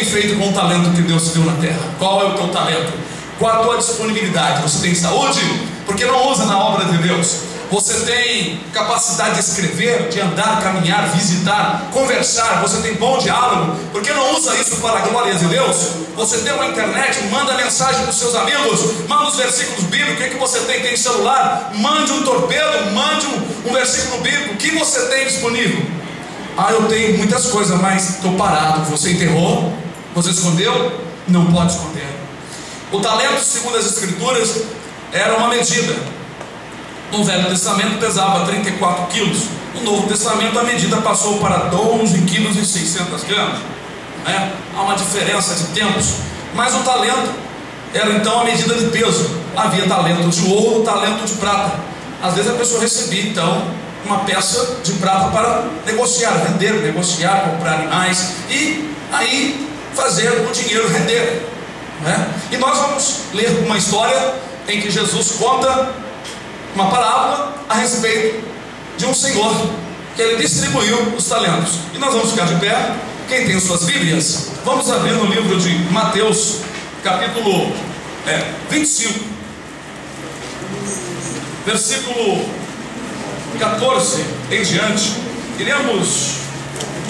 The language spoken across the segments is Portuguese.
feito com o talento que Deus te deu na terra? Qual é o teu talento? Qual a tua disponibilidade? Você tem saúde? Porque não usa na obra de Deus. Você tem capacidade de escrever, de andar, caminhar, visitar, conversar. Você tem bom diálogo, porque não usa isso para a glória de Deus? Você tem uma internet, manda mensagem para os seus amigos, manda os versículos bíblicos. O que você tem? Tem celular? Mande um torpedo, mande um versículo bíblico. O que você tem disponível? Ah, eu tenho muitas coisas, mas estou parado. Você enterrou? Você escondeu? Não pode esconder. O talento, segundo as Escrituras, era uma medida. No Velho Testamento pesava 34 quilos. No Novo Testamento a medida passou para 12 quilos e 600 gramas. Há uma diferença de tempos. Mas o talento era então a medida de peso. Havia talento de ouro, talento de prata. Às vezes a pessoa recebia então uma peça de prata para negociar, vender, negociar, comprar animais e aí fazer o dinheiro render. E nós vamos ler uma história em que Jesus conta uma parábola a respeito de um senhor que ele distribuiu os talentos. E nós vamos ficar de pé. Quem tem suas Bíblias, vamos abrir no livro de Mateus, capítulo 25, versículo 14 em diante. Iremos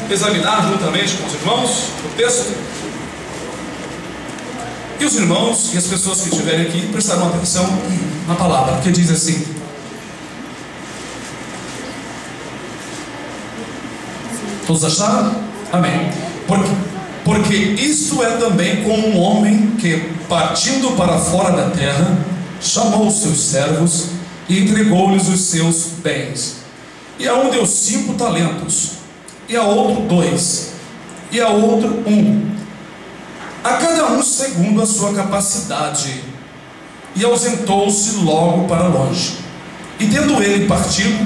examinar juntamente com os irmãos o texto. E os irmãos e as pessoas que estiverem aqui prestarão atenção na palavra, que diz assim: todos acharam? Amém. Porque isso é também como um homem que, partindo para fora da terra, chamou os seus servos e entregou-lhes os seus bens. E a um deu 5 talentos, e a outro 2, e a outro 1, a cada um segundo a sua capacidade, e ausentou-se logo para longe. E tendo ele partido,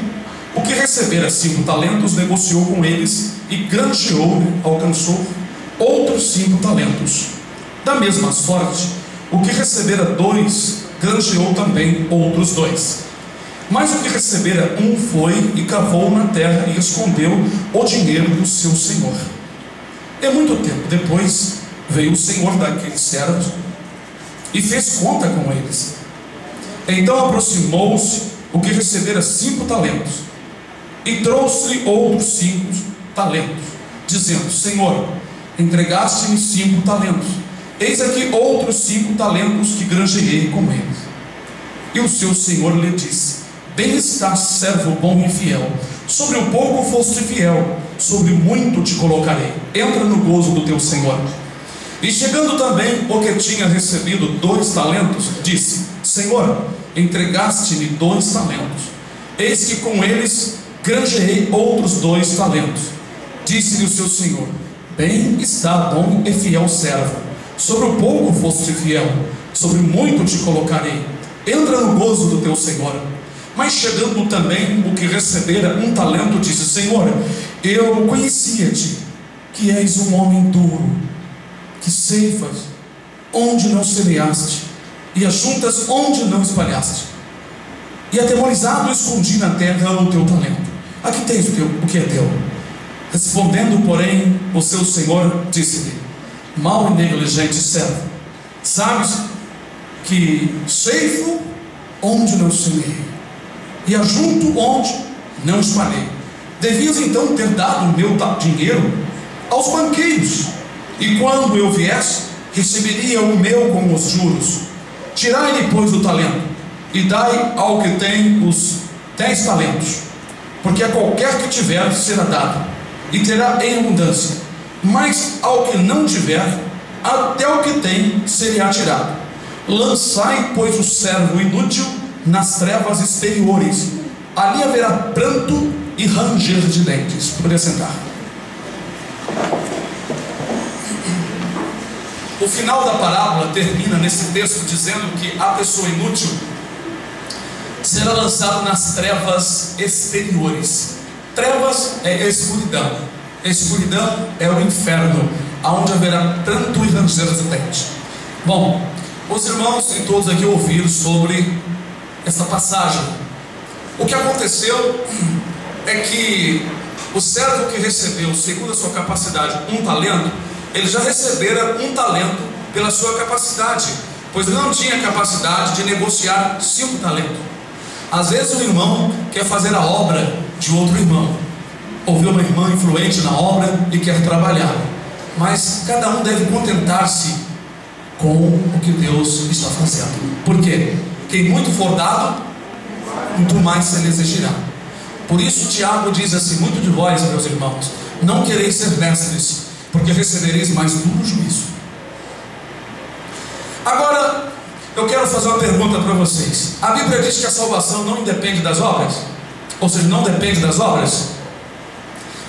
o que recebera 5 talentos negociou com eles e granjeou, alcançou outros 5 talentos. Da mesma sorte, o que recebera 2 granjeou também outros 2. Mas o que recebera 1 foi e cavou na terra e escondeu o dinheiro do seu senhor. E muito tempo depois veio o senhor daqueles servos e fez conta com eles. Então aproximou-se o que recebera 5 talentos e trouxe-lhe outros 5 talentos, dizendo: Senhor, entregaste-me 5 talentos, eis aqui outros 5 talentos que granjeei com eles. E o seu senhor lhe disse: Bem está, servo bom e fiel, sobre o pouco foste fiel, sobre muito te colocarei, entra no gozo do teu senhor. E chegando também o que tinha recebido 2 talentos, disse: Senhor, entregaste-me 2 talentos, eis que com eles granjeei outros 2 talentos. Disse-lhe o seu senhor: Bem está, bom e fiel servo, sobre o pouco foste fiel, sobre muito te colocarei, entra no gozo do teu senhor. Mas chegando também o que recebera 1 talento, disse: Senhor, eu conhecia-te, que és um homem duro, que ceifas onde não semeaste, e ajuntas onde não espalhaste. E atemorizado escondi na terra o teu talento. Aqui tens o que é teu. Respondendo, porém, o seu senhor disse-lhe: Mau e negligente servo, sabes que ceifo onde não semeei, e ajunto onde não espalhei. Devias então ter dado o meu dinheiro aos banqueiros, e quando eu viesse, receberia o meu com os juros. Tirai-lhe, pois, o talento, e dai ao que tem os 10 talentos, porque a qualquer que tiver será dado, e terá em abundância, mas ao que não tiver, até o que tem será tirado. Lançai, pois, o servo inútil nas trevas exteriores, ali haverá pranto e ranger de dentes. Poderia sentar. O final da parábola termina nesse texto dizendo que a pessoa inútil será lançada nas trevas exteriores. Trevas é escuridão. Escuridão é o inferno, aonde haverá pranto e ranger de dentes. Bom, os irmãos e todos aqui ouviram sobre essa passagem. O que aconteceu é que o servo que recebeu, segundo a sua capacidade, 1 talento, ele já recebera um talento pela sua capacidade, pois ele não tinha capacidade de negociar 5 talentos. Às vezes um irmão quer fazer a obra de outro irmão, ouviu uma irmã influente na obra e quer trabalhar, mas cada um deve contentar-se com o que Deus está fazendo. Por quê? Quem muito for dado, muito mais se lhe exigirá. Por isso Tiago diz assim: muito de vós, meus irmãos, não quereis ser mestres, porque recebereis mais duro juízo. Agora, eu quero fazer uma pergunta para vocês. A Bíblia diz que a salvação não depende das obras, ou seja, não depende das obras.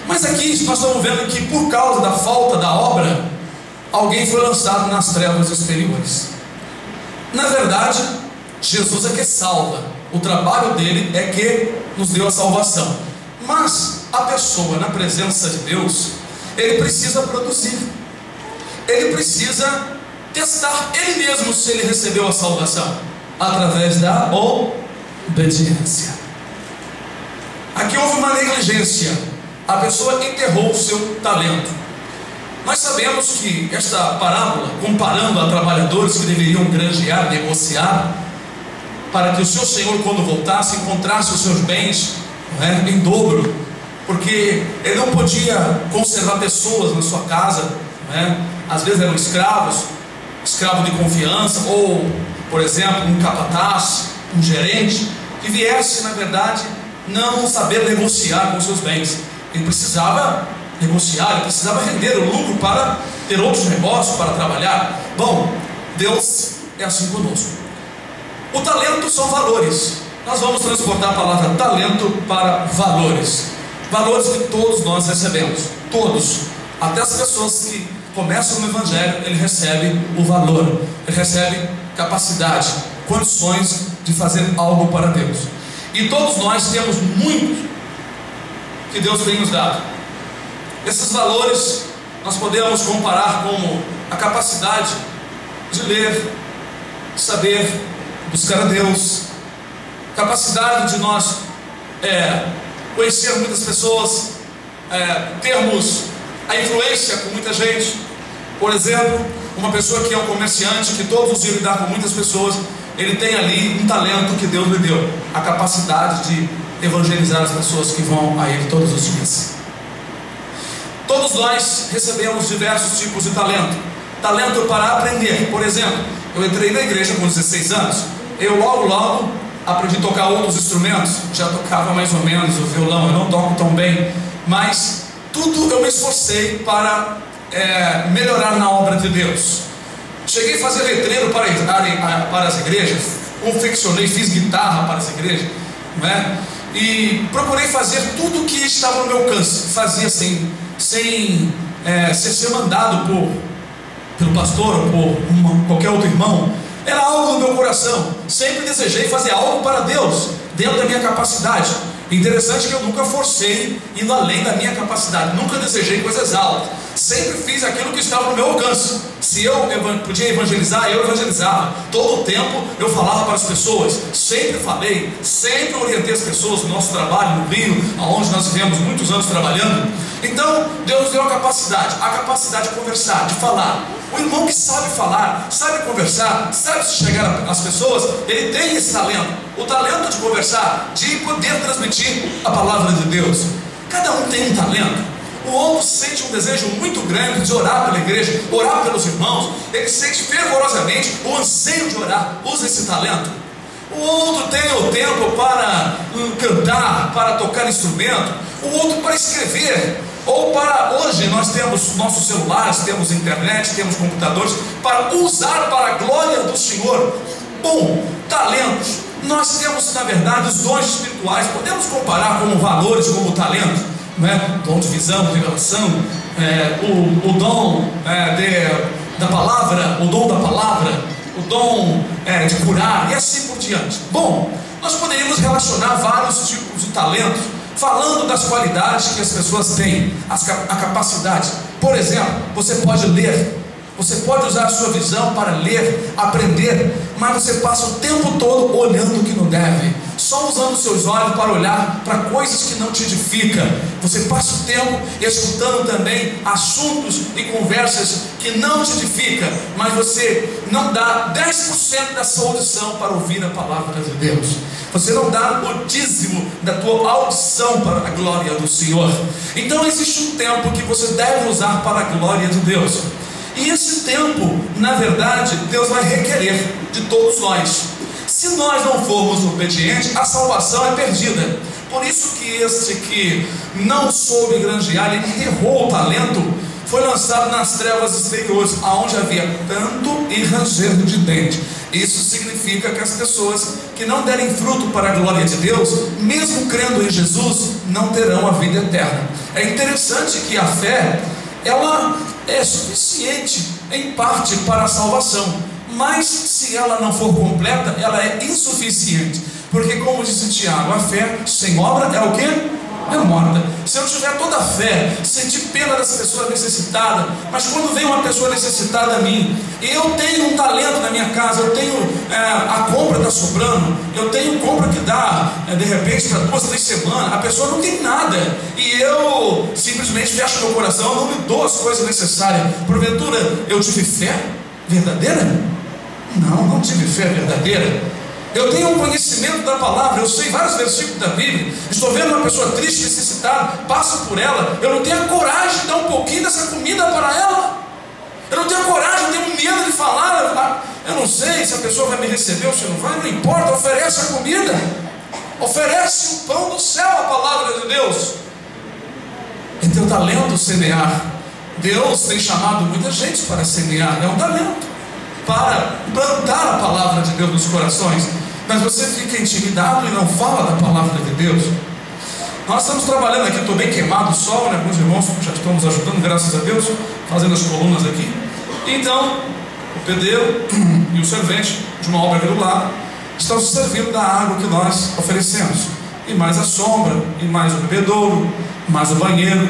Mas aqui nós estamos vendo que por causa da falta da obra, alguém foi lançado nas trevas exteriores. Na verdade, Jesus é que salva. O trabalho dele é que nos deu a salvação. Mas a pessoa na presença de Deus, ele precisa produzir. Ele precisa testar ele mesmo se ele recebeu a salvação através da obediência. Aqui houve uma negligência. A pessoa enterrou o seu talento. Nós sabemos que esta parábola, comparando a trabalhadores que deveriam granjear, negociar, para que o seu senhor, quando voltasse, encontrasse os seus bens, em dobro, porque ele não podia conservar pessoas na sua casa, às vezes eram escravos, escravo de confiança, ou, por exemplo, um capataz, um gerente, que viesse, na verdade, não saber negociar com seus bens. Ele precisava negociar, ele precisava render o lucro para ter outros negócios, para trabalhar. Bom, Deus é assim conosco. O talento são valores. Nós vamos transportar a palavra talento para valores. Valores que todos nós recebemos. Todos. Até as pessoas que começam no Evangelho, ele recebe o valor. Ele recebe capacidade, condições de fazer algo para Deus. E todos nós temos muito que Deus tem nos dado. Esses valores nós podemos comparar como a capacidade de ler, de saber, buscar a Deus, capacidade de nós conhecer muitas pessoas, termos a influência com muita gente. Por exemplo, uma pessoa que é um comerciante, que todos os dias lidar com muitas pessoas, ele tem ali um talento que Deus lhe deu, a capacidade de evangelizar as pessoas que vão a ele todos os dias. Todos nós recebemos diversos tipos de talento. Talento para aprender. Por exemplo, eu entrei na igreja com 16 anos. Eu logo aprendi a tocar outros instrumentos. Já tocava mais ou menos o violão. Eu não toco tão bem, mas tudo eu me esforcei para melhorar na obra de Deus. Cheguei a fazer letreiro para as igrejas. Confeccionei, fiz guitarra para as igrejas, e procurei fazer tudo o que estava no meu alcance. Fazia sem ser mandado pelo pastor ou por qualquer outro irmão. Era algo no meu coração. Sempre desejei fazer algo para Deus, dentro da minha capacidade. Interessante que eu nunca forcei indo além da minha capacidade. Nunca desejei coisas altas. Sempre fiz aquilo que estava no meu alcance. Se eu podia evangelizar, eu evangelizava. Todo o tempo eu falava para as pessoas. Sempre falei, sempre orientei as pessoas no nosso trabalho no Rio, onde nós vivemos muitos anos trabalhando. Então Deus deu a capacidade de conversar, de falar. O irmão que sabe falar, sabe conversar, sabe chegar às pessoas, ele tem esse talento. O talento de conversar, de poder transmitir a palavra de Deus. Cada um tem um talento. O outro sente um desejo muito grande de orar pela igreja, orar pelos irmãos. Ele sente fervorosamente o anseio de orar, usa esse talento. O outro tem o tempo para cantar, para tocar instrumento. O outro para escrever. Ou para, hoje nós temos nossos celulares, temos internet, temos computadores, para usar para a glória do Senhor. Bom, talentos. Nós temos, na verdade, os dons espirituais. Podemos comparar como valores, como talentos. Dom de visão, de revelação, o dom da palavra, o dom da palavra, o dom de curar, e assim por diante. Bom, nós poderíamos relacionar vários tipos de talentos, falando das qualidades que as pessoas têm, a capacidade. Por exemplo, você pode ler, você pode usar a sua visão para ler, aprender, mas você passa o tempo todo olhando o que não deve. só usando seus olhos para olhar para coisas que não te edificam. Você passa o tempo escutando também assuntos e conversas que não te edificam, mas você não dá 10% da sua audição para ouvir a palavra de Deus. Você não dá o dízimo da tua audição para a glória do Senhor. Então existe um tempo que você deve usar para a glória de Deus. E esse tempo, na verdade, Deus vai requerer de todos nós. Se nós não formos obedientes, a salvação é perdida. Por isso que este que não soube granjear, ele errou o talento, foi lançado nas trevas exteriores, aonde havia tanto e ranger de dente. Isso significa que as pessoas que não derem fruto para a glória de Deus, mesmo crendo em Jesus, não terão a vida eterna. É interessante que a fé, ela é suficiente em parte para a salvação, mas se ela não for completa, ela é insuficiente, porque como disse Tiago, a fé sem obra é o quê? É morta. Se eu tiver toda a fé, sentir pena das pessoas necessitadas, mas quando vem uma pessoa necessitada a mim, e eu tenho um talento na minha casa, eu tenho a compra está sobrando, eu tenho compra que dá de repente para 2, 3 semanas, a pessoa não tem nada, e eu simplesmente fecho meu coração, não me dou as coisas necessárias. Porventura eu tive fé verdadeira? Não tive fé verdadeira. Eu tenho um conhecimento da palavra, eu sei vários versículos da Bíblia, estou vendo uma pessoa triste, necessitada, passo por ela, eu não tenho a coragem de dar um pouquinho dessa comida para ela, eu não tenho a coragem, eu tenho medo de falar, eu não sei se a pessoa vai me receber ou se não vai, não importa, oferece a comida, oferece o pão do céu, a palavra de Deus. É teu talento semear. Deus tem chamado muita gente para semear, é um talento, para plantar a palavra de Deus nos corações, mas você fica intimidado e não fala da palavra de Deus. Nós estamos trabalhando aqui, estou bem queimado o sol, né? Alguns irmãos já estamos ajudando, graças a Deus, fazendo as colunas aqui. Então, o pedreiro e o servente de uma obra aqui do lado estão se servindo da água que nós oferecemos, e mais a sombra, e mais o bebedouro, mais o banheiro.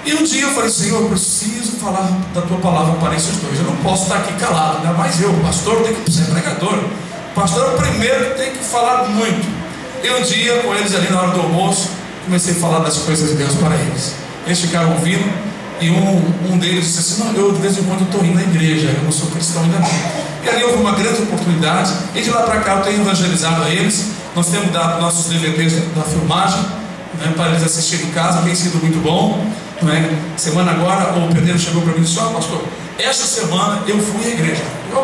E um dia eu falei, Senhor, eu preciso falar da tua palavra para esses dois. Eu não posso estar aqui calado, ainda mais eu, o pastor tem que ser pregador. O pastor é o primeiro que tem que falar muito. E um dia, com eles ali na hora do almoço, comecei a falar das coisas de Deus para eles. Eles ficaram ouvindo, e um deles disse assim, não, eu de vez em quando estou indo na igreja, eu não sou cristão ainda não. E ali houve uma grande oportunidade, e de lá para cá eu tenho evangelizado a eles. Nós temos dado nossos DVDs da filmagem, né, para eles assistirem em casa, tem sido muito bom. Não é? Semana agora o pedreiro chegou para mim e disse, pastor, esta semana eu fui à igreja.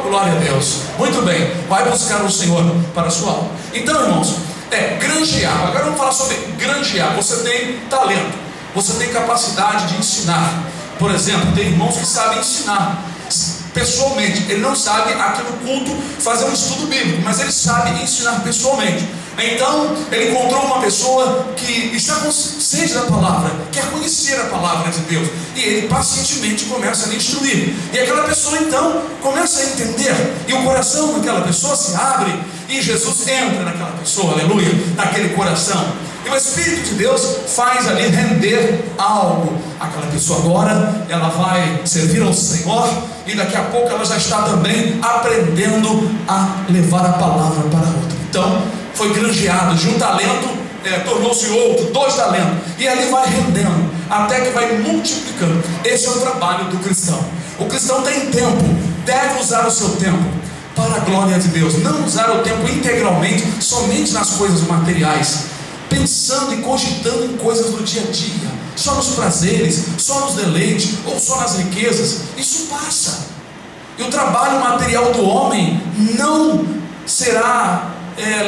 Glória a Deus, muito bem, vai buscar o Senhor para a sua alma. Então, irmãos, granjear. Agora vamos falar sobre granjear. Você tem talento, você tem capacidade de ensinar. Por exemplo, tem irmãos que sabem ensinar pessoalmente, ele não sabe aqui no culto fazer um estudo bíblico, mas ele sabe ensinar pessoalmente. Então ele encontrou uma pessoa que está com sede da palavra, quer conhecer a palavra de Deus, e ele pacientemente começa a lhe instruir, e aquela pessoa então começa a entender, e o coração daquela pessoa se abre, e Jesus entra naquela pessoa, aleluia, naquele coração, e o Espírito de Deus faz ali render algo. Aquela pessoa agora, ela vai servir ao Senhor, e daqui a pouco ela já está também aprendendo a levar a palavra para outra. Então, foi granjeado, de um talento, tornou-se outro, 2 talentos, e ali vai rendendo, até que vai multiplicando. Esse é o trabalho do cristão. O cristão tem tempo, deve usar o seu tempo para a glória de Deus, não usar o tempo integralmente, somente nas coisas materiais, pensando e cogitando em coisas do dia a dia, só nos prazeres, só nos deleites, ou só nas riquezas. Isso passa, e o trabalho material do homem não será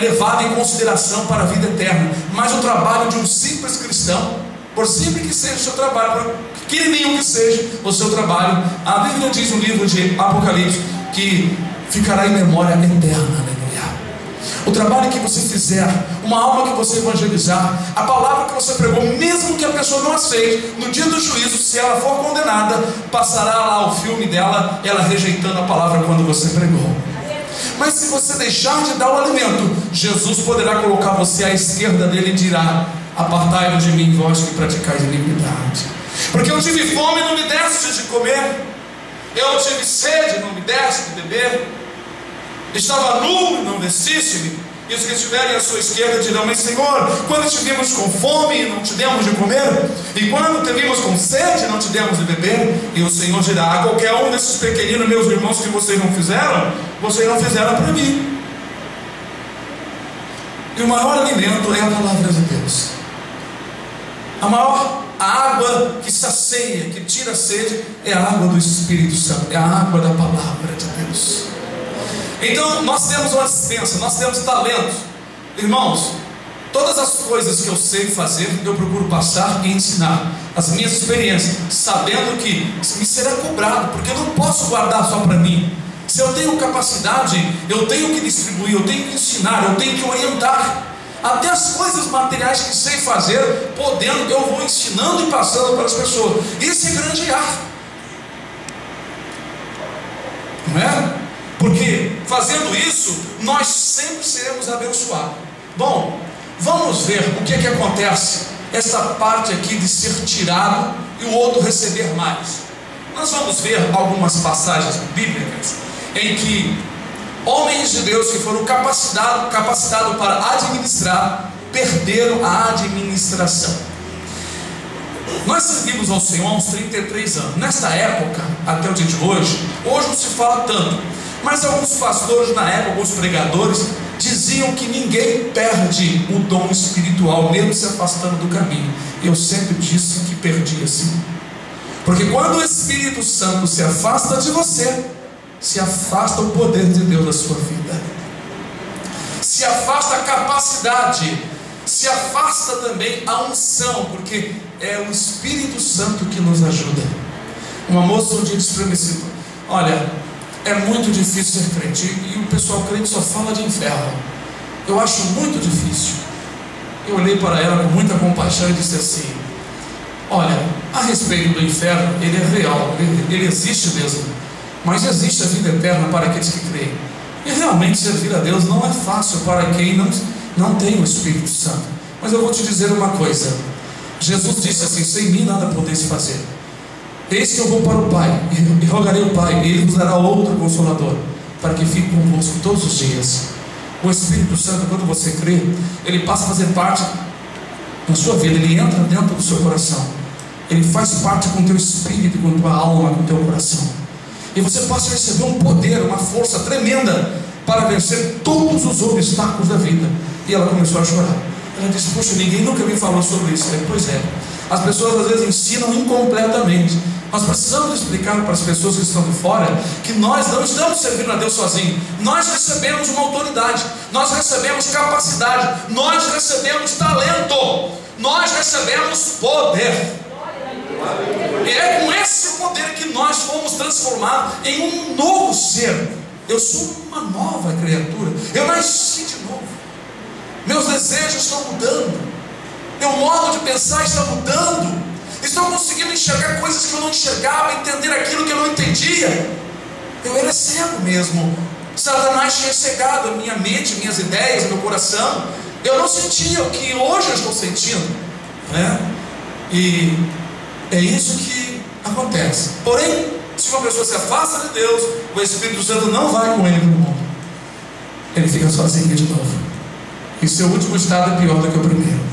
levado em consideração para a vida eterna, mas o trabalho de um simples cristão, por simples que seja o seu trabalho, por pequenininho que seja o seu trabalho, a Bíblia diz no livro de Apocalipse que ficará em memória eterna, aleluia. O trabalho que você fizer, uma alma que você evangelizar, a palavra que você pregou, mesmo que a pessoa não aceite, no dia do juízo, se ela for condenada, passará lá o filme dela, ela rejeitando a palavra quando você pregou. Mas se você deixar de dar o alimento, Jesus poderá colocar você à esquerda dele e dirá, apartai-vos de mim, vós que praticais iniquidade. Porque eu tive fome e não me deste de comer, eu tive sede e não me deste de beber, estava nu e não vestiste-me, E os que estiverem à sua esquerda dirão: mas Senhor, quando te vimos com fome, não te demos de comer? E quando te vimos com sede, não te demos de beber? E o Senhor dirá: a qualquer um desses pequeninos meus irmãos que vocês não fizeram para mim. E o maior alimento é a palavra de Deus. A água que sacia, que tira a sede, é a água do Espírito Santo, é a água da palavra de Deus. Então nós temos uma dispensa, nós temos talento. Irmãos, todas as coisas que eu sei fazer, eu procuro passar e ensinar as minhas experiências, sabendo que me será cobrado, porque eu não posso guardar só para mim. Se eu tenho capacidade, eu tenho que distribuir, eu tenho que ensinar, eu tenho que orientar. Até as coisas materiais que sei fazer, podendo, eu vou ensinando e passando para as pessoas. Esse é grande ar, não é? Porque fazendo isso, nós sempre seremos abençoados. Bom, vamos ver o que é que acontece. Essa parte aqui de ser tirado e o outro receber mais. Nós vamos ver algumas passagens bíblicas em que homens de Deus que foram capacitados para administrar, perderam a administração. Nós servimos ao Senhor há uns 33 anos. Nesta época, até o dia de hoje não se fala tanto, mas alguns pastores na época, alguns pregadores, diziam que ninguém perde o dom espiritual, mesmo se afastando do caminho. Eu sempre disse que perdia sim. Porque quando o Espírito Santo se afasta de você, se afasta o poder de Deus da sua vida, se afasta a capacidade, se afasta também a unção, porque é o Espírito Santo que nos ajuda. Uma moça um dia disse para mim assim: olha, é muito difícil ser crente, e o pessoal crente só fala de inferno. Eu acho muito difícil. Eu olhei para ela com muita compaixão e disse assim: olha, a respeito do inferno, ele é real, ele existe mesmo, mas existe a vida eterna para aqueles que creem. E realmente servir a Deus não é fácil para quem não tem o Espírito Santo. Mas eu vou te dizer uma coisa: Jesus disse assim: sem mim nada podeis fazer. Eis que eu vou para o Pai, e rogarei ao Pai, e Ele vos dará outro Consolador, para que fique convosco todos os dias. O Espírito Santo, quando você crê, ele passa a fazer parte da sua vida, ele entra dentro do seu coração, ele faz parte com o teu espírito, com a tua alma, com o teu coração, e você passa a receber um poder, uma força tremenda para vencer todos os obstáculos da vida. E ela começou a chorar. Ela disse: poxa, ninguém nunca me falou sobre isso. Pois é, as pessoas às vezes ensinam incompletamente. Nós precisamos explicar para as pessoas que estão de fora que nós não estamos servindo a Deus sozinhos. Nós recebemos uma autoridade, nós recebemos capacidade, nós recebemos talento, nós recebemos poder. E é com esse poder que nós fomos transformados em um novo ser. Eu sou uma nova criatura, eu nasci de novo. Meus desejos estão mudando, meu modo de pensar está mudando. Estou conseguindo enxergar coisas que eu não enxergava, entender aquilo que eu não entendia. Eu era cego mesmo. Satanás tinha cegado a minha mente, minhas ideias, meu coração. Eu não sentia o que hoje eu estou sentindo, né? E é isso que acontece. Porém, se uma pessoa se afasta de Deus, o Espírito Santo não vai com ele no mundo. Ele fica sozinho de novo. E seu último estado é pior do que o primeiro.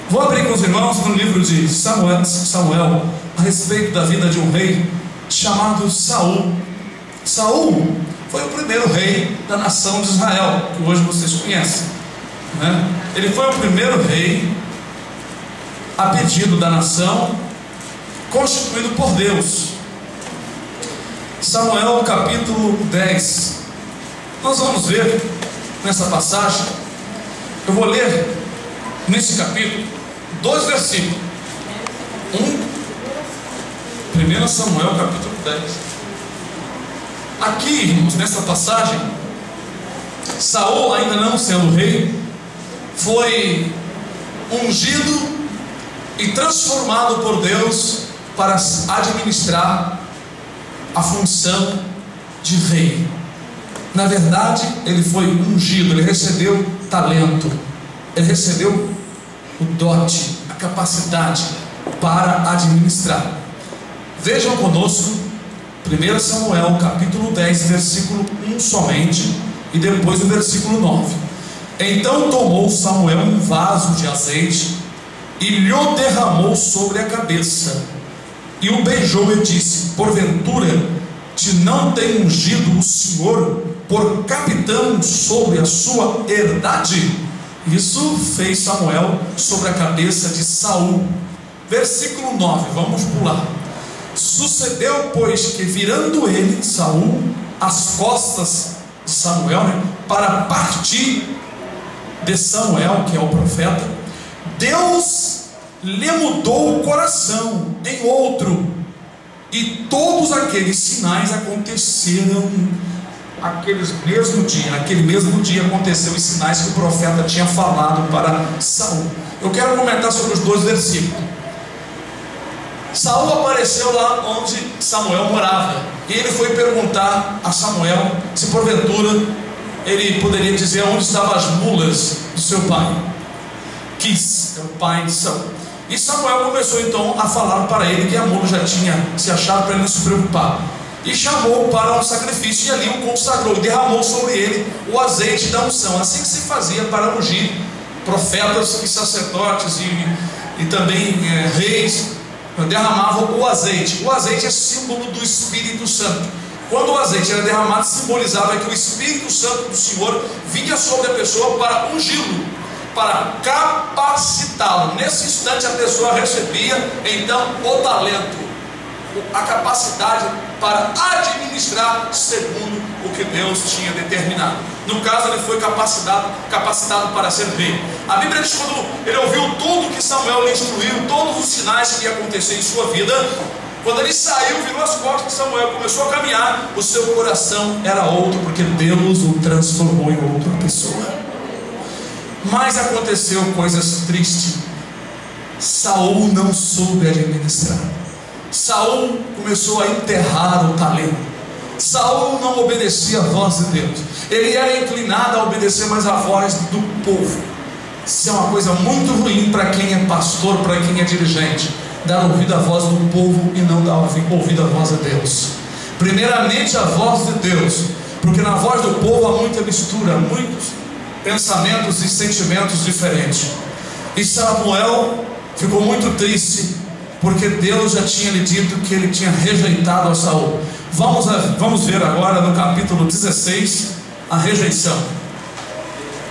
Vou abrir com os irmãos no livro de Samuel, a respeito da vida de um rei chamado Saul. Saul foi o primeiro rei da nação de Israel, que hoje vocês conhecem, né? Ele foi o primeiro rei a pedido da nação, constituído por Deus. Samuel capítulo 10. Nós vamos ver nessa passagem. Eu vou ler nesse capítulo 2 versículos. 1 Samuel capítulo 10. Aqui, irmãos, nessa passagem, Saul, ainda não sendo rei, foi ungido e transformado por Deus para administrar a função de rei. Na verdade, ele foi ungido, ele recebeu talento, ele recebeu o dote, a capacidade para administrar. Vejam conosco 1 Samuel capítulo 10, versículo 1 somente, e depois o versículo 9. Então tomou Samuel um vaso de azeite e lhe derramou sobre a cabeça, e o beijou e disse: porventura te não tem ungido o Senhor por capitão sobre a sua herdade? Isso fez Samuel sobre a cabeça de Saul. Versículo 9, vamos pular. Sucedeu, pois, que virando ele, Saul, as costas de Samuel, para partir de Samuel, que é o profeta, Deus lhe mudou o coração em outro, e todos aqueles sinais aconteceram naquele mesmo dia aconteceu os sinais que o profeta tinha falado para Saul. Eu quero comentar sobre os dois versículos. Saul apareceu lá onde Samuel morava, e ele foi perguntar a Samuel se porventura ele poderia dizer onde estavam as mulas do seu pai. Quis, é o pai de Saul. E Samuel começou então a falar para ele que a mula já tinha se achado, para ele não se preocupar, e chamou para um sacrifício, e ali o consagrou, e derramou sobre ele o azeite da unção, assim que se fazia para ungir profetas e sacerdotes e também reis. Derramavam o azeite. O azeite é símbolo do Espírito Santo. Quando o azeite era derramado, simbolizava que o Espírito Santo do Senhor vinha sobre a pessoa para ungí-lo, para capacitá-lo. Nesse instante a pessoa recebia então o talento, a capacidade para administrar segundo o que Deus tinha determinado. No caso, ele foi capacitado para ser rei. A Bíblia diz que quando ele ouviu tudo que Samuel lhe instruiu, todos os sinais que ia acontecer em sua vida, quando ele saiu, virou as costas de Samuel, começou a caminhar, o seu coração era outro, porque Deus o transformou em outra pessoa. Mas aconteceu coisas tristes. Saul não soube administrar. Saul começou a enterrar o talento. Saul não obedecia a voz de Deus. Ele era inclinado a obedecer mais a voz do povo. Isso é uma coisa muito ruim para quem é pastor, para quem é dirigente. Dar ouvido à voz do povo e não dar ouvido à voz de Deus. Primeiramente a voz de Deus, porque na voz do povo há muita mistura, muitos pensamentos e sentimentos diferentes. E Samuel ficou muito triste, porque Deus já tinha lhe dito que ele tinha rejeitado a Saul. Vamos ver agora no capítulo 16 a rejeição,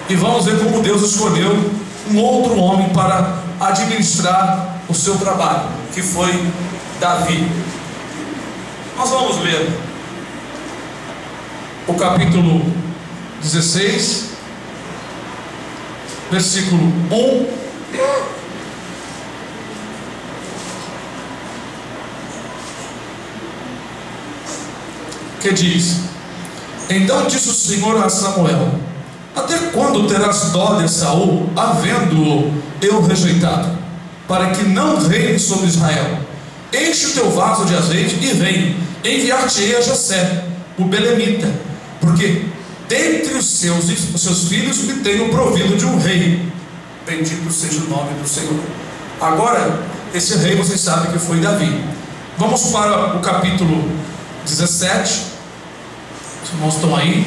e vamos ver como Deus escolheu um outro homem para administrar o seu trabalho, que foi Davi. Nós vamos ler o capítulo 16, versículo 1. Que diz: então disse o Senhor a Samuel: até quando terás dó de Saul, havendo-o eu rejeitado, para que não reine sobre Israel? Enche o teu vaso de azeite e vem, enviar-te-ei a Jessé, o belemita, porque dentre os seus filhos me tenho provido de um rei. Bendito seja o nome do Senhor. Agora, esse rei vocês sabem que foi Davi. Vamos para o capítulo 17. Os irmãos estão aí.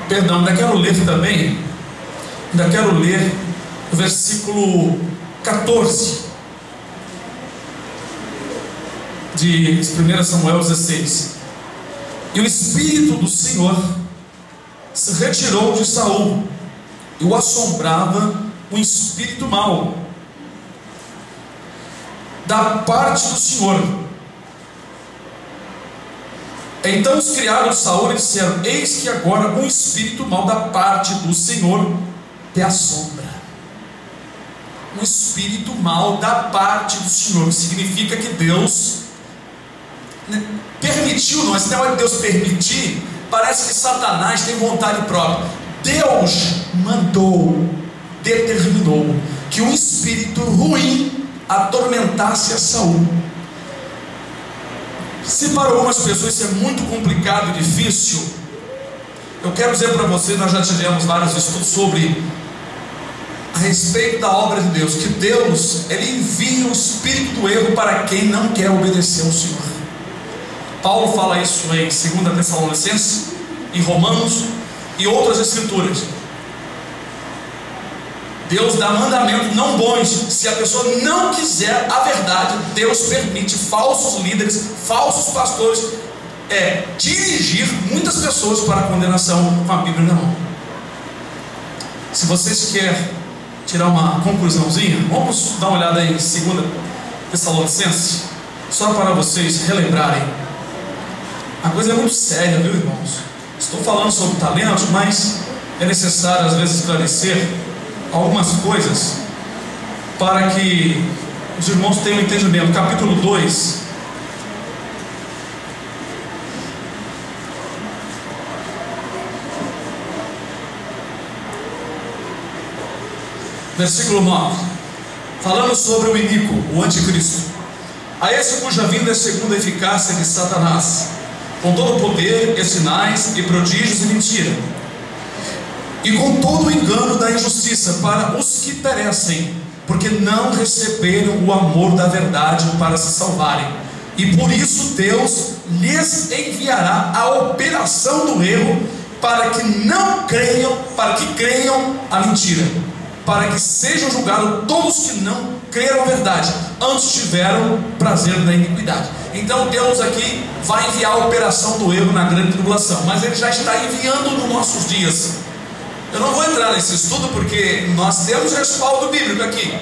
Perdão, ainda quero ler também. Ainda quero ler o versículo 14 de 1 Samuel 16. E o Espírito do Senhor se retirou de Saul, e o assombrava um espírito mau da parte do Senhor. Então os criados de Saul lhe disseram: eis que agora um espírito mau da parte do Senhor te assombra. Um espírito mau da parte do Senhor, que significa que Deus permitiu. Não, esse negócio de Deus permitir, parece que Satanás tem vontade própria. Deus mandou, determinou que um espírito ruim atormentasse a Saul. Se para algumas pessoas isso é muito complicado e difícil, eu quero dizer para vocês, nós já tivemos vários estudos sobre a respeito da obra de Deus, que Deus, Ele envia o espírito do erro para quem não quer obedecer ao Senhor. Paulo fala isso em 2 Tessalonicenses, em Romanos e outras escrituras. Deus dá mandamentos não bons. Se a pessoa não quiser a verdade, Deus permite falsos líderes, falsos pastores dirigir muitas pessoas para a condenação com a Bíblia na mão. Se vocês querem tirar uma conclusãozinha, vamos dar uma olhada em 2 Tessalonicenses, só para vocês relembrarem. A coisa é muito séria, viu, irmãos? Estou falando sobre talentos, mas é necessário às vezes esclarecer algumas coisas para que os irmãos tenham entendimento. Capítulo 2, versículo 9, falando sobre o iníquo, o anticristo, a esse cuja vinda é segundo a eficácia de Satanás, com todo o poder e sinais e prodígios e mentira, e com todo o engano da injustiça para os que perecem, porque não receberam o amor da verdade para se salvarem. E por isso Deus lhes enviará a operação do erro, para que não creiam, para que creiam a mentira, para que sejam julgados todos que não creram a verdade, antes tiveram prazer na iniquidade. Então Deus aqui vai enviar a operação do erro na grande tribulação, mas Ele já está enviando nos nossos dias. Eu não vou entrar nesse estudo porque nós temos respaldo bíblico aqui.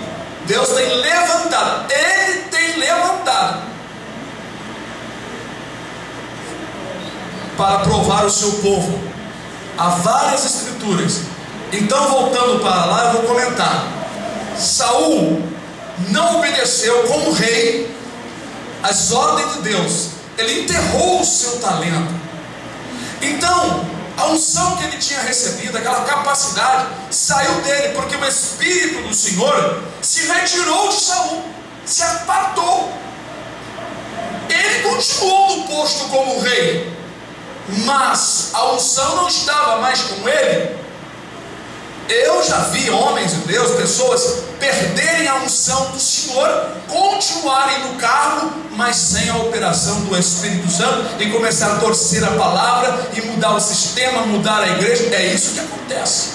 Deus tem levantado, Ele tem levantado para provar o seu povo. Há várias escrituras. Então, voltando para lá, eu vou comentar. Saul não obedeceu como rei às ordens de Deus. Ele enterrou o seu talento. Então, a unção que ele tinha recebido, aquela capacidade, saiu dele, porque o Espírito do Senhor se retirou de Saul, se apartou. Ele continuou no posto como rei, mas a unção não estava mais com ele. Eu já vi homens de Deus, pessoas perderem a unção do Senhor, continuarem no cargo, mas sem a operação do Espírito Santo, e começar a torcer a palavra e mudar o sistema, mudar a igreja. É isso que acontece.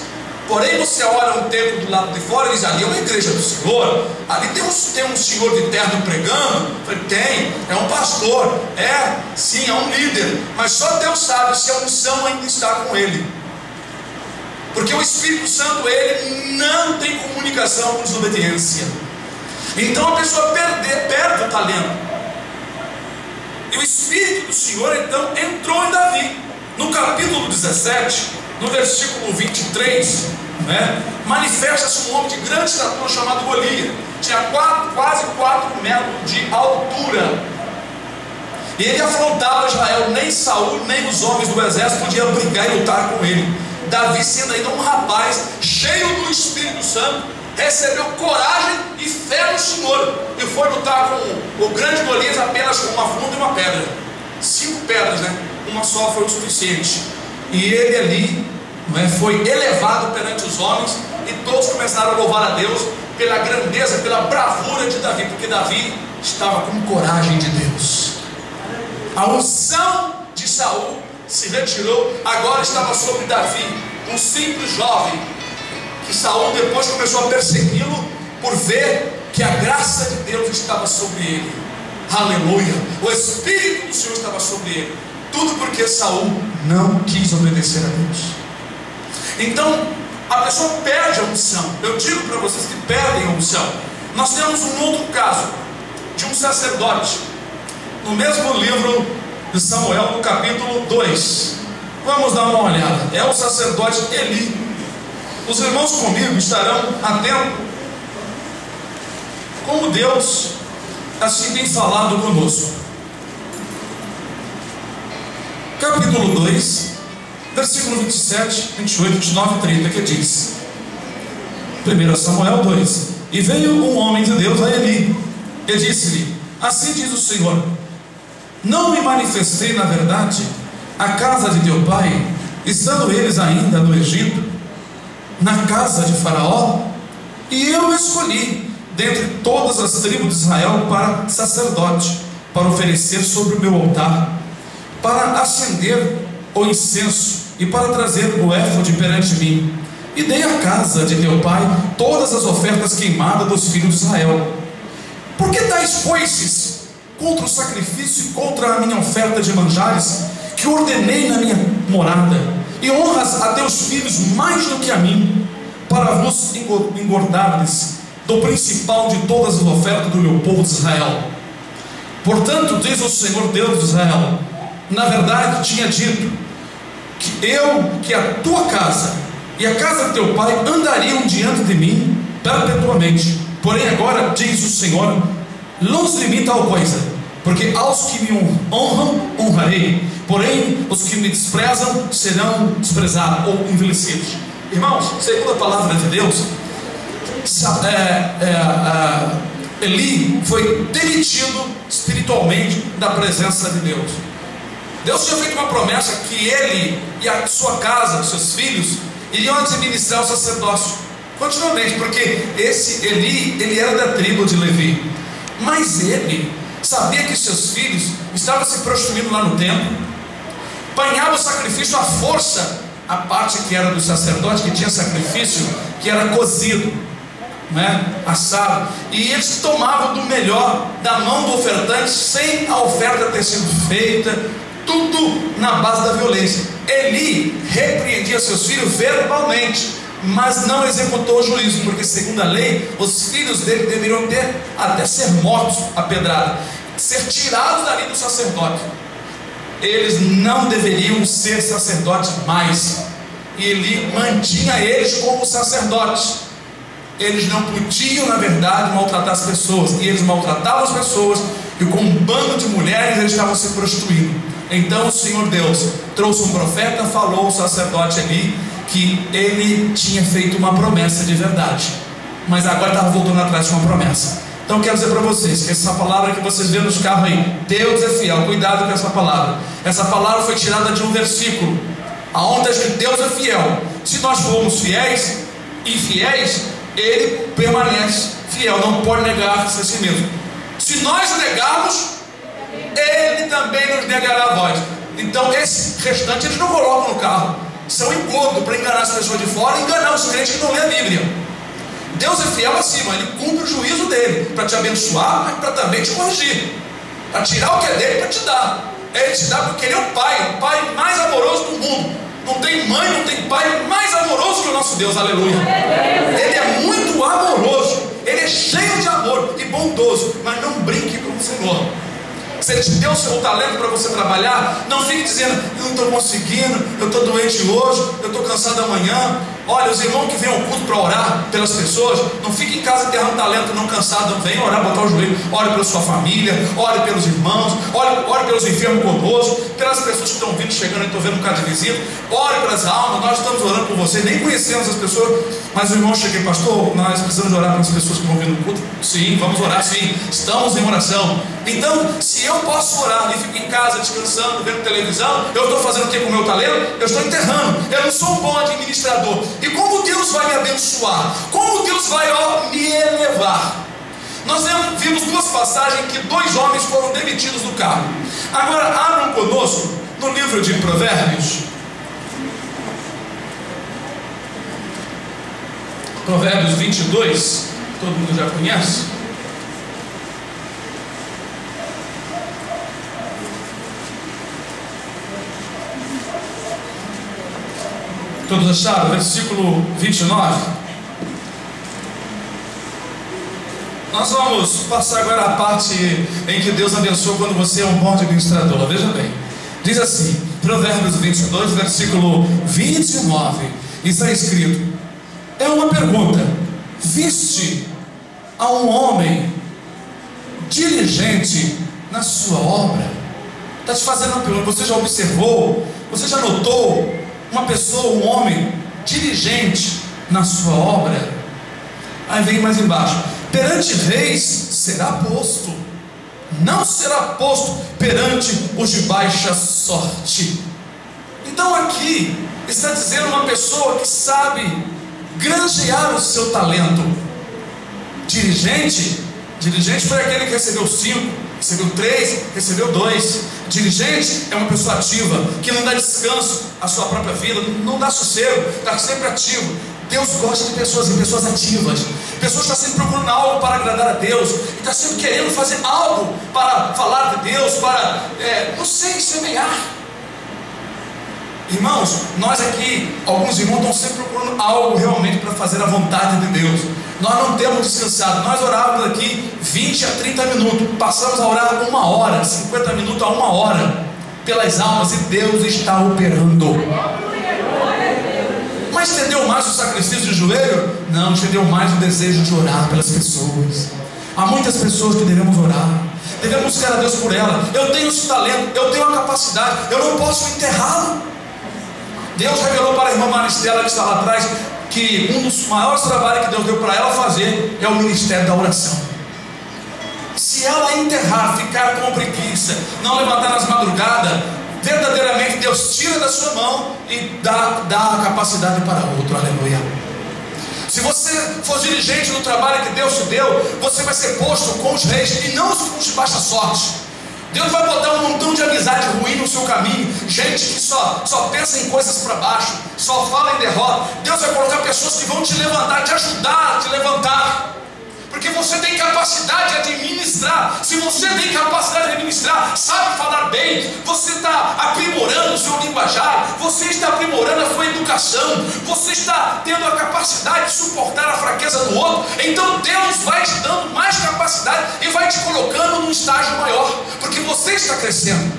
Porém, você olha um templo do lado de fora e diz: ali é uma igreja do Senhor, ali tem um senhor de terno pregando. Tem, é um pastor, sim, é um líder, mas só Deus sabe se a unção ainda está com ele. Porque o Espírito Santo, ele não tem comunicação com desobediência. Então a pessoa perde o talento. E o Espírito do Senhor então entrou em Davi. No capítulo 17, no versículo 23, manifesta-se um homem de grande estatura chamado Golias. Tinha quase 4 metros de altura. E ele afrontava Israel. Nem Saul, nem os homens do exército podiam brigar e lutar com ele. Davi, sendo ainda um rapaz cheio do Espírito Santo, recebeu coragem e fé no Senhor, e foi lutar com o grande Golias apenas com uma funda e uma pedra. 5 pedras, uma só foi o suficiente. E ele ali foi elevado perante os homens, e todos começaram a louvar a Deus pela grandeza, pela bravura de Davi, porque Davi estava com coragem de Deus. A unção de Saul se retirou, agora estava sobre Davi, um simples jovem, que Saul depois começou a persegui-lo, por ver que a graça de Deus estava sobre ele. Aleluia! O Espírito do Senhor estava sobre ele. Tudo porque Saul não quis obedecer a Deus. Então, a pessoa perde a unção. Eu digo para vocês que perdem a unção. Nós temos um outro caso, de um sacerdote, no mesmo livro de Samuel, no capítulo 2. Vamos dar uma olhada. É o sacerdote Eli. Os irmãos comigo estarão atentos como Deus assim tem falado conosco. Capítulo 2, versículo 27, 28, 29 e 30, que diz: 1 Samuel 2: E veio um homem de Deus a Eli e disse-lhe: Assim diz o Senhor: Não me manifestei na verdade à casa de teu pai, estando eles ainda no Egito, na casa de Faraó? E eu escolhi dentre todas as tribos de Israel para sacerdote, para oferecer sobre o meu altar. para acender o incenso e para trazer o éfode perante mim. E dei à casa de teu pai todas as ofertas queimadas dos filhos de Israel. Por que dais coices contra o sacrifício e contra a minha oferta de manjares, que ordenei na minha morada, e honras a teus filhos mais do que a mim, para vos engordar-lhes do principal de todas as ofertas do meu povo de Israel? Portanto, diz o Senhor Deus de Israel: na verdade tinha dito que a tua casa e a casa de teu pai andariam diante de mim perpetuamente. Porém agora, diz o Senhor, longe de mim tal coisa, porque aos que me honram, honrarei, porém os que me desprezam serão desprezados ou envelhecidos. Irmãos, segundo a palavra de Deus, Eli foi demitido espiritualmente da presença de Deus. Deus tinha feito uma promessa que ele e a sua casa, os seus filhos, iriam administrar o sacerdócio continuamente, porque esse Eli, ele era da tribo de Levi, mas ele sabia que seus filhos estavam se prostituindo lá no templo, apanhava o sacrifício à força, a parte que era do sacerdote, que tinha sacrifício, que era cozido, assado, e eles tomavam do melhor da mão do ofertante, sem a oferta ter sido feita, tudo na base da violência. Eli repreendia seus filhos verbalmente, mas não executou o juízo, porque segundo a lei, os filhos dele deveriam até ser mortos a pedrada, ser tirados dali do sacerdote. Eles não deveriam ser sacerdotes mais, e Eli mantinha eles como sacerdotes. Eles não podiam, na verdade, maltratar as pessoas, e eles maltratavam as pessoas, e com um bando de mulheres eles estavam se prostituindo. Então o Senhor Deus trouxe um profeta, falou ao sacerdote Eli que ele tinha feito uma promessa de verdade, mas agora estava voltando atrás de uma promessa. Então eu quero dizer para vocês que essa palavra que vocês vêem nos carros aí, Deus é fiel, cuidado com essa palavra. Essa palavra foi tirada de um versículo, aonde diz que Deus é fiel. Se nós formos fiéis, infiéis, Ele permanece fiel, não pode negar-se a si mesmo. Se nós negarmos, Ele também nos negará a voz. Então esse restante eles não colocam no carro, são engodo para enganar as pessoas de fora e enganar os crentes que não lêem a Bíblia. Deus é fiel acima, Ele cumpre o juízo dele, para te abençoar, mas para também te corrigir, para tirar o que é dele, para te dar. Ele te dá porque Ele é o Pai mais amoroso do mundo. Não tem mãe, não tem pai mais amoroso que o nosso Deus, aleluia. Ele é muito amoroso, Ele é cheio de amor e bondoso, mas não brinque com o Senhor. Se Ele te deu o seu talento para você trabalhar, não fique dizendo: eu não estou conseguindo, eu estou doente hoje, eu estou cansado amanhã. Olha, os irmãos que vêm ao culto para orar pelas pessoas, não fique em casa enterrando talento, não cansado, não venha orar, botar o joelho, ore pela sua família, ore pelos irmãos, ore pelos enfermos conosco, pelas pessoas que estão vindo, chegando, eu estou vendo um bocado de visita, ore pelas almas, nós estamos orando por você, nem conhecemos as pessoas, mas o irmão chega: pastor, nós precisamos orar pelas pessoas que vão vir no culto. Sim, vamos orar, sim, estamos em oração. Então, se eu posso orar e fico em casa descansando, vendo televisão, eu estou fazendo o que com o meu talento? Eu estou enterrando. Eu não sou um bom administrador. E como Deus vai me abençoar? Como Deus vai me elevar? Nós vimos duas passagens que 2 homens foram demitidos do cargo. Agora abram conosco no livro de Provérbios. Provérbios 22, todo mundo já conhece. Todos acharam? Versículo 29. Nós vamos passar agora a parte em que Deus abençoa quando você é um bom administrador. Veja bem, diz assim, Provérbios 22, versículo 29, está escrito: é uma pergunta: viste a um homem diligente na sua obra? Está te fazendo uma pergunta. Você já observou, você já notou uma pessoa, um homem diligente na sua obra? Aí vem mais embaixo: perante reis será posto, não será posto perante os de baixa sorte. Então aqui está dizendo uma pessoa que sabe granjear o seu talento. Dirigente foi aquele que recebeu 5, recebeu 3, recebeu 2. Dirigente é uma pessoa ativa, que não dá descanso à sua própria vida, não dá sossego, está sempre ativo. Deus gosta de pessoas ativas, pessoas que estão sempre procurando algo para agradar a Deus, e está sempre querendo fazer algo para falar de Deus, para, não sei, semear. Irmãos, nós aqui, alguns irmãos estão sempre procurando algo realmente para fazer a vontade de Deus. Nós não temos descansado. Nós orávamos aqui 20 a 30 minutos, passamos a orar 1 hora, 50 minutos a 1 hora pelas almas, e Deus está operando. Mas estendeu mais o sacrifício de joelho? Não, estendeu mais o desejo de orar pelas pessoas. Há muitas pessoas que devemos orar, devemos buscar a Deus por ela. Eu tenho esse talento, eu tenho a capacidade, eu não posso enterrá-lo. Deus revelou para a irmã Maristela, que está lá atrás, que um dos maiores trabalhos que Deus deu para ela fazer é o ministério da oração. Se ela enterrar, ficar com preguiça, não levantar nas madrugadas, verdadeiramente Deus tira da sua mão e dá a capacidade para outro. Aleluia. Se você for dirigente no trabalho que Deus te deu, você vai ser posto com os reis e não com os de baixa sorte. Deus vai botar um montão de amizade ruim no seu caminho, gente que só pensa em coisas para baixo, só fala em derrota. Deus vai colocar pessoas que vão te levantar, te ajudar a te levantar, porque você tem capacidade de administrar. Se você tem capacidade de administrar, sabe falar bem, você está aprimorando o seu linguajar, você está aprimorando a sua educação, você está tendo a capacidade de suportar a fraqueza do outro, então Deus vai te dando mais capacidade e vai te colocando num estágio maior, porque você está crescendo.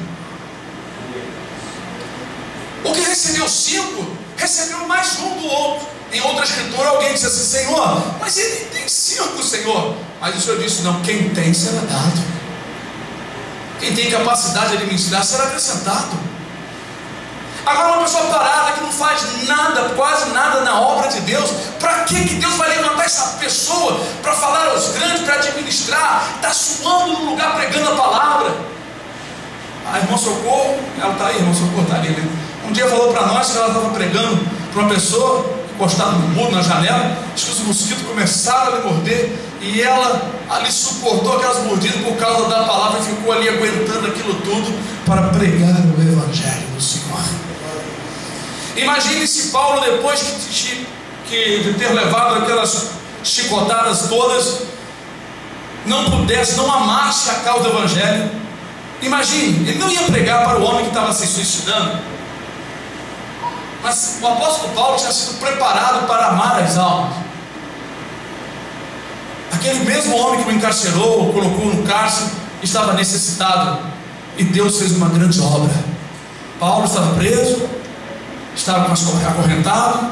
O que recebeu 5, recebeu mais um do outro. Em outra escritura alguém disse assim: Senhor, mas ele tem 5, Senhor. Mas o Senhor disse: não, quem tem será dado. Quem tem capacidade de administrar será acrescentado. Agora, uma pessoa parada que não faz nada, quase nada na obra de Deus, para que Deus vai levantar essa pessoa para falar aos grandes, para administrar? Está suando no lugar pregando a palavra. A irmã Socorro, ela está aí, a irmã Socorro está ali, né? Um dia falou para nós que ela estava pregando para uma pessoa encostada no muro, na janela, diz que os mosquitos começaram a lhe morder, e ela ali suportou aquelas mordidas por causa da palavra, e ficou ali aguentando aquilo tudo para pregar o Evangelho do Senhor. Imagine se Paulo, depois de ter levado aquelas chicotadas todas, não pudesse, não amasse a causa do Evangelho. Imagine, ele não ia pregar para o homem que estava se suicidando. Mas o apóstolo Paulo tinha sido preparado para amar as almas. Aquele mesmo homem que o encarcerou, o colocou no cárcere, estava necessitado, e Deus fez uma grande obra. Paulo estava preso, estava acorrentado,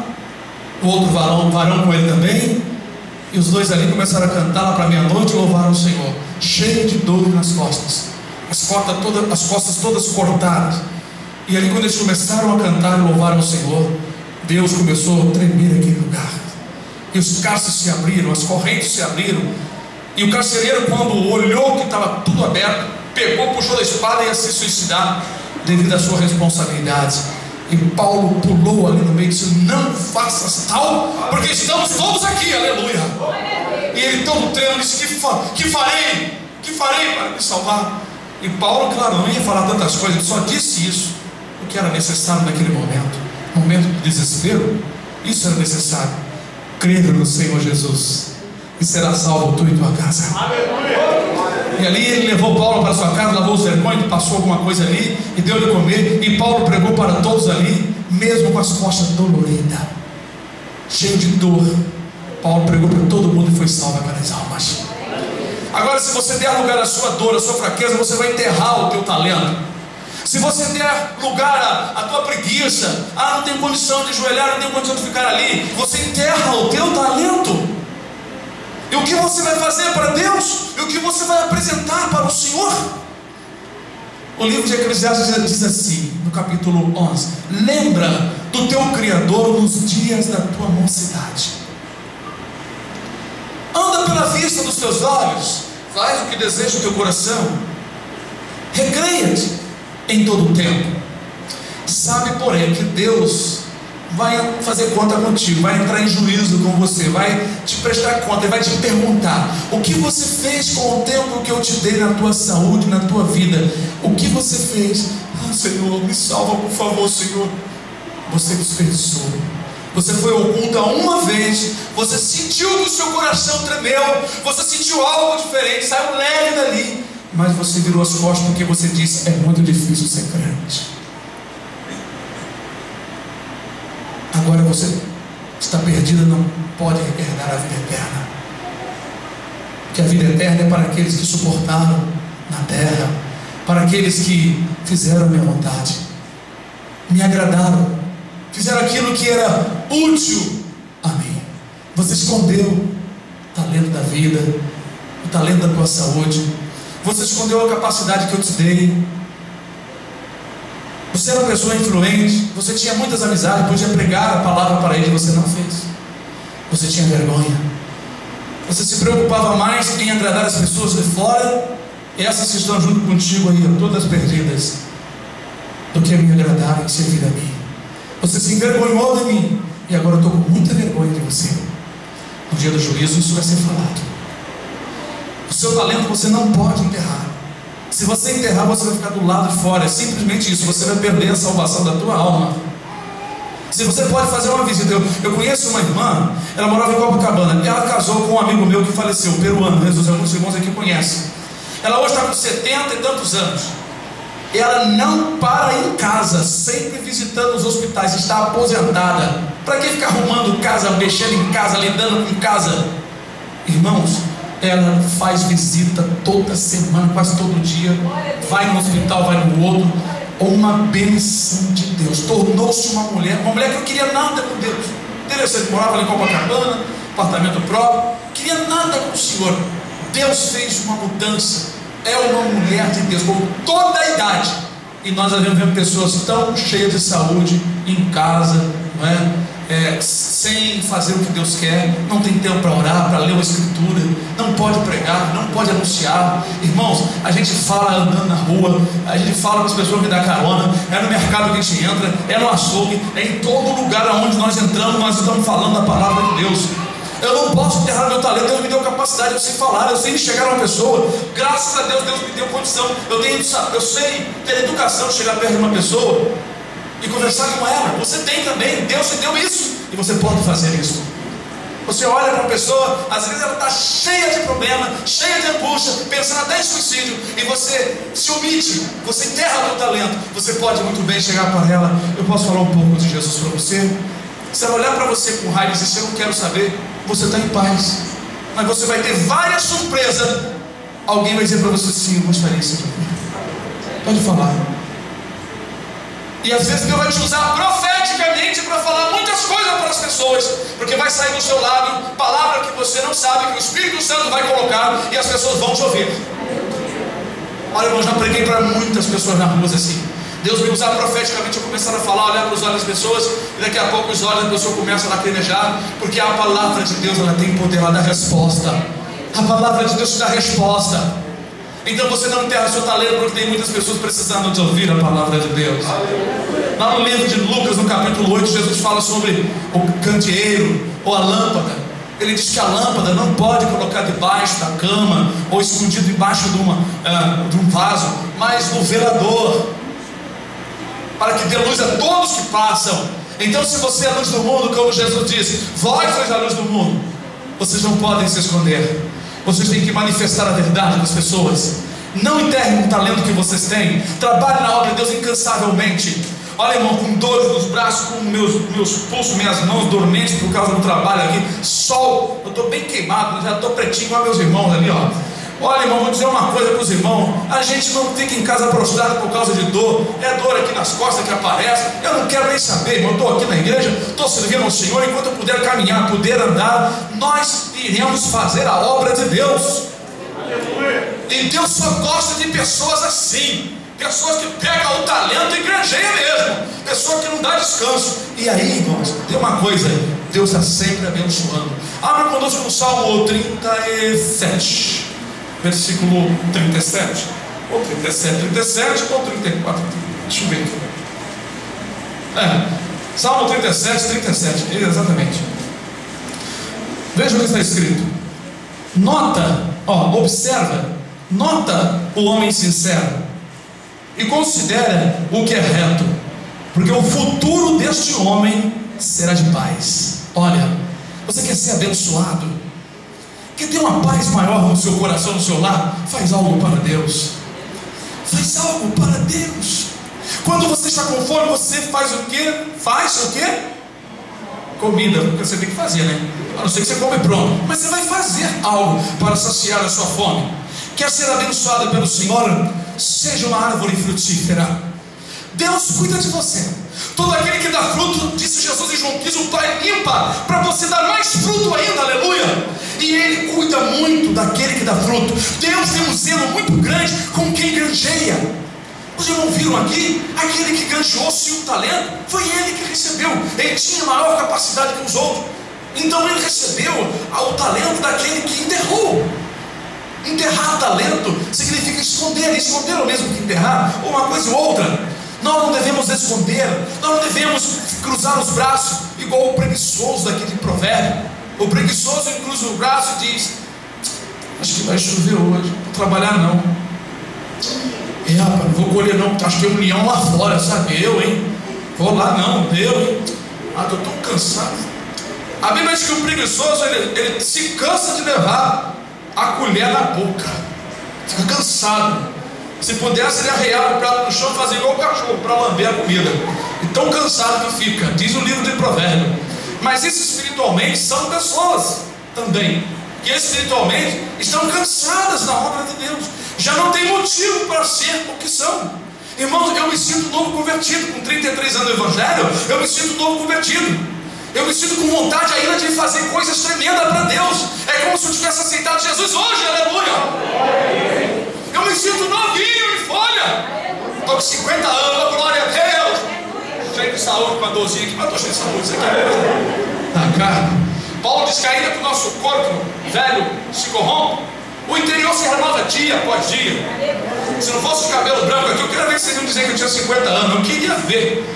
o outro varão com ele também, e os dois ali começaram a cantar lá para meia-noite e louvaram o Senhor, cheio de dor nas costas, as costas todas cortadas. E ali, quando eles começaram a cantar e louvar ao Senhor, Deus começou a tremer aquele lugar, e os cárceres se abriram, as correntes se abriram, e o carcereiro, quando olhou que estava tudo aberto, pegou, puxou da espada e ia se suicidar, devido à sua responsabilidade. E Paulo pulou ali no meio e disse: não faças tal, porque estamos todos aqui, aleluia. E ele todo tremendo disse: que farei para me salvar? E Paulo, claro, não ia falar tantas coisas, ele só disse isso, o que era necessário naquele momento de desespero. Isso era necessário: crer no Senhor Jesus, e será salvo tu e tua casa. Aleluia. E ali ele levou Paulo para sua casa, lavou os irmãos, passou alguma coisa ali e deu de comer, e Paulo pregou para todos ali, mesmo com as costas doloridas, cheio de dor. Paulo pregou para todo mundo e foi salvo pelas almas. Agora, se você der lugar à sua dor, à sua fraqueza, você vai enterrar o teu talento. Se você der lugar à tua preguiça, não tenho condição de ajoelhar, não tenho condição de ficar ali, você enterra o teu talento. E o que você vai fazer para Deus? E o que você vai apresentar para o Senhor? O livro de Eclesiastes diz assim, no capítulo 11: lembra do teu Criador nos dias da tua mocidade. Anda pela vista dos teus olhos, faz o que deseja o teu coração, recreia-te em todo o tempo. Sabe, porém, que Deus vai fazer conta contigo, vai entrar em juízo com você, vai te prestar conta e vai te perguntar: O que você fez com o tempo que eu te dei na tua saúde, na tua vida? O que você fez? Ah, Senhor, me salva, por favor, Senhor. Você desperdiçou. Você foi oculta uma vez. Você sentiu que o seu coração tremeu. Você sentiu algo diferente, saiu leve dali. Mas você virou as costas porque você disse: é muito difícil ser crente. Agora você está perdida, não pode herdar a vida eterna. Que a vida eterna é para aqueles que suportaram na terra, para aqueles que fizeram a minha vontade, me agradaram, fizeram aquilo que era útil a mim. Você escondeu o talento da vida, o talento da tua saúde, você escondeu a capacidade que eu te dei. Você era uma pessoa influente, você tinha muitas amizades, podia pregar a palavra para ele, você não fez. Você tinha vergonha. Você se preocupava mais em agradar as pessoas de fora, essas que estão junto contigo aí, todas perdidas, do que me agradar e servir a mim. Você se envergonhou de mim, e agora eu estou com muita vergonha de você. No dia do juízo isso vai ser falado. O seu talento você não pode enterrar. Se você enterrar, você vai ficar do lado de fora. É simplesmente isso, você vai perder a salvação da tua alma. Se você pode fazer uma visita, eu conheço uma irmã, ela morava em Copacabana, ela casou com um amigo meu que faleceu, peruano, Jesus, alguns irmãos aqui conhecem. Ela hoje está com 70 e tantos anos. Ela não para em casa, sempre visitando os hospitais, está aposentada. Para que ficar arrumando casa, mexendo em casa, lidando com casa? Irmãos, ela faz visita toda semana, quase todo dia, vai no hospital, vai no outro. Uma benção de Deus. Tornou-se uma mulher que não queria nada com Deus. Interessante, morava ali em Copacabana, apartamento próprio, queria nada com o Senhor. Deus fez uma mudança. É uma mulher de Deus, com toda a idade. E nós vemos pessoas tão cheias de saúde em casa, não é? Sem fazer o que Deus quer, não tem tempo para orar, para ler a Escritura, não pode pregar, não pode anunciar. Irmãos, a gente fala andando na rua, a gente fala com as pessoas que dão carona, é no mercado que a gente entra, é no açougue, é em todo lugar onde nós entramos, nós estamos falando a palavra de Deus. Eu não posso enterrar meu talento. Deus me deu capacidade, eu sei falar, eu sei chegar a uma pessoa. Graças a Deus, Deus me deu condição. Eu sei ter educação de chegar perto de uma pessoa e conversar com ela. Você tem também, Deus te deu isso, e você pode fazer isso. Você olha para uma pessoa, às vezes ela está cheia de problema, cheia de angústia, pensando até em suicídio, e você se omite, você enterra o seu talento. Você pode muito bem chegar para ela: eu posso falar um pouco de Jesus para você? Se ela olhar para você com raiva e dizer: eu não quero saber, você está em paz. Mas você vai ter várias surpresas. Alguém vai dizer para você: sim, eu gostaria de ser. Pode falar. E às vezes Deus vai te usar profeticamente para falar muitas coisas para as pessoas, porque vai sair do seu lábio palavra que você não sabe, que o Espírito Santo vai colocar, e as pessoas vão te ouvir. Olha, eu já preguei para muitas pessoas na rua assim. Deus me usar profeticamente, eu começar a falar, olhar para os olhos das pessoas, e daqui a pouco os olhos da pessoa começam a lacrimejar, porque a palavra de Deus, ela tem poder, ela dá resposta. A palavra de Deus te dá resposta. Então você não enterra seu talento, porque tem muitas pessoas precisando de ouvir a palavra de Deus. Lá no livro de Lucas, no capítulo 8, Jesus fala sobre o candeeiro ou a lâmpada. Ele diz que a lâmpada não pode colocar debaixo da cama ou escondido debaixo de um vaso, mas no velador, para que dê luz a todos que passam. Então, se você é a luz do mundo, como Jesus disse, vós sois a luz do mundo, vocês não podem se esconder. Vocês têm que manifestar a verdade das pessoas. Não enterrem o talento que vocês têm. Trabalhem na obra de Deus incansavelmente. Olha, irmão, com dores nos braços, com meus pulsos, minhas mãos dormentes por causa do trabalho aqui. Sol, eu estou bem queimado, já estou pretinho, olha meus irmãos ali, ó. Olha, irmão, vou dizer uma coisa para os irmãos: a gente não fica em casa prostrado por causa de dor. É dor aqui nas costas que aparece. Eu não quero nem saber, irmão. Eu estou aqui na igreja, estou servindo ao Senhor. Enquanto eu puder caminhar, puder andar, nós iremos fazer a obra de Deus. E Deus só gosta de pessoas assim, pessoas que pegam o talento e granjeiam mesmo, pessoa que não dá descanso. E aí, irmãos, tem uma coisa: Deus está sempre abençoando. Abra conosco no Salmo 37, versículo 37, ou 37, ou 34, deixa eu ver aqui. Salmo 37, exatamente. Veja o que está escrito. Nota, observa, nota o homem sincero e considera o que é reto, porque o futuro deste homem será de paz. Olha, você quer ser abençoado? Quer ter uma paz maior no seu coração, no seu lar? Faz algo para Deus. Faz algo para Deus. Quando você está com fome, você faz o quê? Faz o quê? Comida, porque você tem que fazer, né? A não ser que você come pronto, mas você vai fazer algo para saciar a sua fome. Quer ser abençoado pelo Senhor? Seja uma árvore frutífera. Deus cuida de você. Todo aquele que dá fruto, disse Jesus em João 15, o Pai limpa para você dar mais fruto ainda, aleluia. E Ele cuida muito daquele que dá fruto. Deus tem um zelo muito grande com quem granjeia. Vocês não viram aqui? Aquele que granjeou-se um talento, foi ele que recebeu. Ele tinha maior capacidade que os outros. Então ele recebeu o talento daquele que enterrou. Enterrar talento significa esconder. Esconder é o mesmo que enterrar, ou uma coisa ou outra. Nós não devemos esconder, nós não devemos cruzar os braços, igual o preguiçoso daquele provérbio. O preguiçoso cruza o braço e diz: acho que vai chover hoje, não vou trabalhar não. Rapaz, não vou colher não, acho que tem um leão lá fora, sabe? Eu, hein? Vou lá não, eu, hein? Estou tão cansado. A Bíblia diz que o preguiçoso, ele se cansa de levar a colher na boca. Fica cansado. Se pudesse, ele arreava o prato no chão e fazia igual o cachorro para lamber a comida. E tão cansado que fica, diz o livro de Provérbios. Mas isso espiritualmente são pessoas também, que espiritualmente estão cansadas da obra de Deus. Já não tem motivo para ser o que são. Irmãos, eu me sinto novo convertido. Com 33 anos do Evangelho, eu me sinto novo convertido. Eu me sinto com vontade ainda de fazer coisas tremendas para Deus. É como se eu tivesse aceitado Jesus hoje, aleluia. Eu me sinto novinho em folha. Estou com 50 anos, glória a Deus. Cheio de saúde com a dorzinha aqui, mas estou cheio de saúde, isso aqui é na carne. Paulo diz que ainda que o nosso corpo velho se corrompe, o interior se renova dia após dia. Se não fosse os cabelos brancos aqui, eu queria ver que vocês iam dizer que eu tinha 50 anos. Eu queria ver,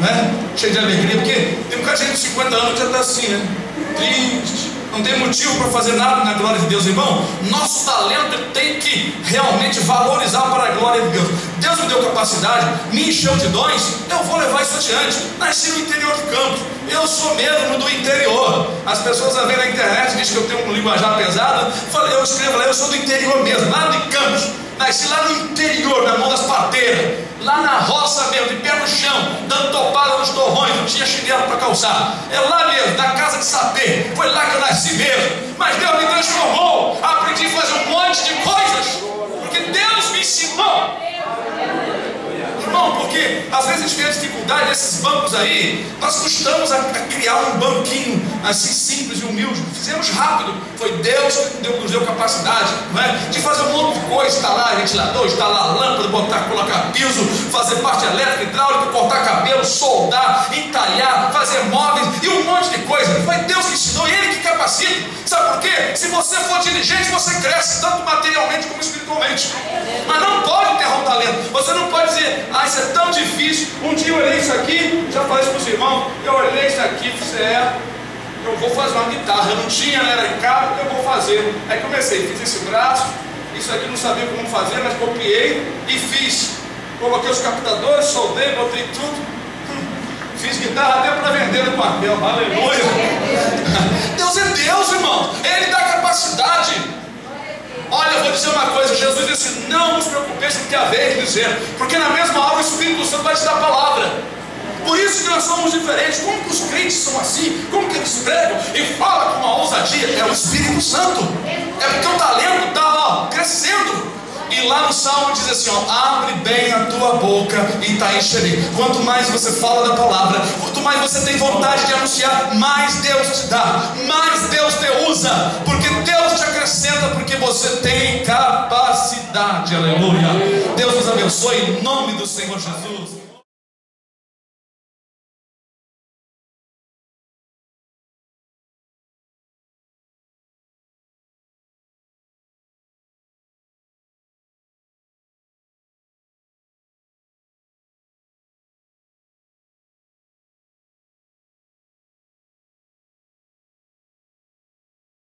né? Cheio de alegria, porque tem um cara de 50 anos que já está assim, né? Triste, não tem motivo para fazer nada na glória de Deus, irmão. Nosso talento tem que realmente valorizar para a glória de Deus. Deus me deu capacidade, me encheu de dons, eu vou levar isso adiante. Nasci no interior de Campos, eu sou mesmo do interior. As pessoas a ver na internet dizem que eu tenho um linguajar pesado. Eu escrevo lá, eu sou do interior mesmo, lá de Campos. Nasci lá no interior, na mão das parteiras, lá na roça mesmo, de pé no chão, dando topada nos torrões, não tinha chinelo para calçar. É lá mesmo, na casa de sapê, foi lá que eu nasci mesmo. Mas Deus me transformou, aprendi a fazer um monte de coisas, porque Deus me ensinou. Irmão, porque às vezes a gente tem a dificuldade desses bancos aí. Nós custamos a criar um banquinho assim simples e humilde. Fizemos rápido. Foi Deus que nos deu capacidade, não é? De fazer um monte de coisa, instalar ventilador, instalar lâmpada, colocar piso, fazer parte elétrica, hidráulica, cortar cabelo, soldar, entalhar, fazer móveis e um monte de coisa. Foi Deus que ensinou, Ele que capacita. Sabe por quê? Se você for diligente, você cresce tanto materialmente como espiritualmente. Mas não pode enterrar um talento. Você não pode dizer: isso é tão difícil. Um dia eu olhei isso aqui, já falei isso para os irmãos, eu olhei isso aqui e falei: eu vou fazer uma guitarra. Eu não tinha, né, era em casa, eu vou fazer. Aí comecei, fiz esse braço, isso aqui não sabia como fazer, mas copiei e fiz. Coloquei os captadores, soldei, botei tudo. Fiz guitarra até para vender no papel, aleluia. Deus é Deus, irmão, Ele dá capacidade. Olha, eu vou dizer uma coisa, Jesus disse: não vos preocupeis com o que haver de dizer, porque na mesma hora o Espírito Santo vai te dar a palavra. Por isso que nós somos diferentes. Como que os crentes são assim? Como que eles pregam e falam com uma ousadia? É o Espírito Santo. É porque o talento está crescendo. E lá no Salmo diz assim: abre bem a tua boca e te encherei. Quanto mais você fala da palavra, quanto mais você tem vontade de anunciar, mais Deus te dá, mais Deus te usa, porque Deus te acrescenta, porque você tem capacidade. Aleluia. Deus nos abençoe em nome do Senhor Jesus.